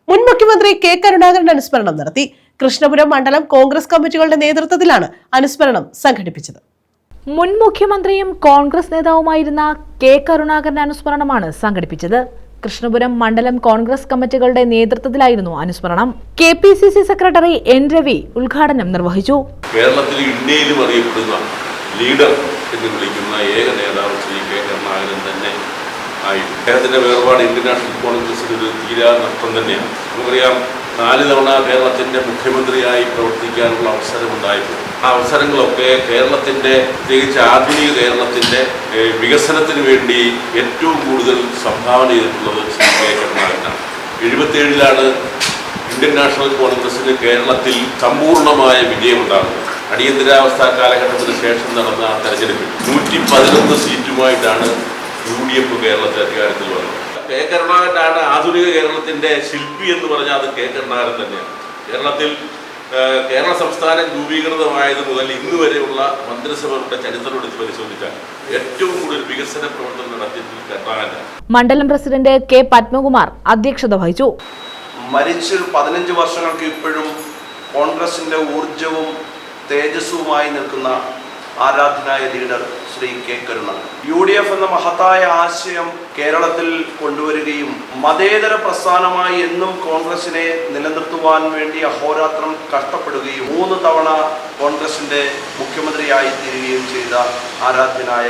മുൻ മുഖ്യമന്ത്രി കെ കരുണാകരൻ അനുസ്മരണം നടത്തി. കൃഷ്ണപുരം മണ്ഡലം കോൺഗ്രസ് കമ്മിറ്റികളുടെ നേതൃത്വത്തിലാണ് അനുസ്മരണം സംഘടിപ്പിച്ചത്. മുൻ മുഖ്യമന്ത്രിയും കോൺഗ്രസ് നേതാവുമായിരുന്ന കെ കരുണാകരൻ അനുസ്മരണമാണ് സംഘടിപ്പിച്ചത്. കൃഷ്ണപുരം മണ്ഡലം കോൺഗ്രസ് കമ്മിറ്റികളുടെ നേതൃത്വത്തിലായിരുന്നു അനുസ്മരണം. KPCC സെക്രട്ടറി N രവി ഉദ്ഘാടനം നിർവഹിച്ചു. കേരളത്തിൽ ഇന്ത്യയിലും അറിയപ്പെടുന്ന ലീഡർ എന്ന് വിളിക്കുന്ന ഏക നേതാവ് ശ്രീ കെ കരുണാകരൻ തന്നെ ആയിരുന്നു. അദ്ദേഹത്തിന്റെ വേർപാട് ഇന്ത്യൻ നാഷണൽ കോൺഗ്രസിന് ഒരു തീരാ നഷ്ടം തന്നെയാണ്. നമുക്കറിയാം, 4 തവണ കേരളത്തിന്റെ മുഖ്യമന്ത്രിയായി പ്രവർത്തിക്കാനുള്ള അവസരമുണ്ടായിരുന്നു. ആ അവസരങ്ങളൊക്കെ കേരളത്തിന്റെ, പ്രത്യേകിച്ച് ആധുനിക കേരളത്തിന്റെ വികസനത്തിന് വേണ്ടി ഏറ്റവും കൂടുതൽ സംഭാവന ചെയ്തിട്ടുള്ളത് ശ്രീ കെ കരുണാകരനാണ്. 77-ലാണ് ഇന്ത്യൻ നാഷണൽ കോൺഗ്രസിന് കേരളത്തിൽ സമ്പൂർണമായ വിജയമുണ്ടാകുന്നത്. അടിയന്തരാവസ്ഥ കാലഘട്ടത്തിന് ശേഷം നടന്ന തെരഞ്ഞെടുപ്പിൽ 111 സീറ്റുമായിട്ടാണ് UDF കേരളത്തിൽ അധികാരത്തിൽ വന്നത്. കെ കരുണാകരനാണ് ആധുനിക കേരളത്തിന്റെ ശില്പി എന്ന് പറഞ്ഞാൽ അത് കെ കരുണാകരൻ തന്നെയാണ്. കേരള സംസ്ഥാനം രൂപീകൃതമായത് മുതൽ ഇന്ന് വരെയുള്ള മന്ത്രിസഭകളുടെ ചരിത്രം എടുത്ത് പരിശോധിച്ചാൽ ഏറ്റവും കൂടുതൽ വികസന പ്രവർത്തനം നടത്തിയിട്ടുള്ള കരുണാകരനാണ്. മണ്ഡലം പ്രസിഡന്റ് K പത്മകുമാർ അധ്യക്ഷത വഹിച്ചു. മരിച്ച് 15 വർഷങ്ങൾക്ക് ഇപ്പോഴും കോൺഗ്രസിന്റെ ഊർജവും തേജസ്സുമായി നിൽക്കുന്ന ആരാധനായ leader Shri K Karunakaran UDF എന്ന മഹത്തായ ആശയം കേരളത്തിൽ കൊണ്ടുവരികയും മതേതര പ്രസ്ഥാനമായി എന്നും കോൺഗ്രസിനെ നിലനിർത്തുവാൻ വേണ്ടി അഹോരാത്രം കഷ്ടപ്പെടുകയും 3 തവണ കോൺഗ്രസിന്റെ മുഖ്യമന്ത്രിയായി തീരുകയും ചെയ്ത ആരാധ്യനായ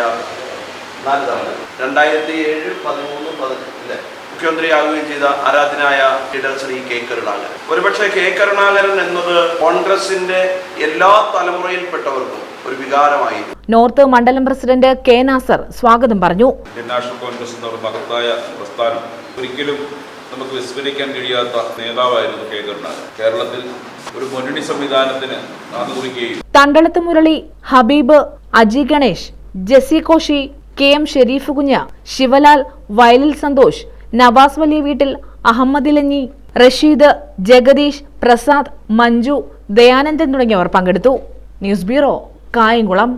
4 തവണ 2007, 13, 14 മുഖ്യമന്ത്രിയാകുകയും ചെയ്ത ആരാധനായ ലീഡർ ശ്രീ കെ കരുണാകരൻ. ഒരുപക്ഷെ കെ കരുണാകരൻ എന്നത് കോൺഗ്രസിന്റെ എല്ലാ തലമുറയിൽപ്പെട്ടവർക്കും ഒരു വികാരമായിരുന്നു. നോർത്ത് മണ്ഡലം പ്രസിഡന്റ് K നാസർ സ്വാഗതം പറഞ്ഞു. ഇന്ത്യൻ നാഷണൽ കോൺഗ്രസ് എന്ന മഹത്തായ പ്രസ്ഥാനം ഒരിക്കലും നമുക്ക് വിസ്മരിക്കാൻ കഴിയാത്ത നേതാവായിരുന്നു കെ കരുണാകരൻ. കേരളത്തിൽ ഒരു മുന്നണി സംവിധാനത്തിന് നാന്ദി. തണ്ടളത്ത് മുരളി, ഹബീബ്, അജി ഗണേഷ്, ജെസി കോശി, KM ഷെരീഫ് കുഞ്ഞ്, ശിവലാൽ, വയലിൽ സന്തോഷ്, നവാസ് വലിയ വീട്ടിൽ, അഹമ്മദിലഞ്ഞി, റഷീദ്, ജഗദീഷ്, പ്രസാദ്, മഞ്ജു, ദയാനന്ദൻ തുടങ്ങിയവർ പങ്കെടുത്തു. News bureau, Kayamkulam.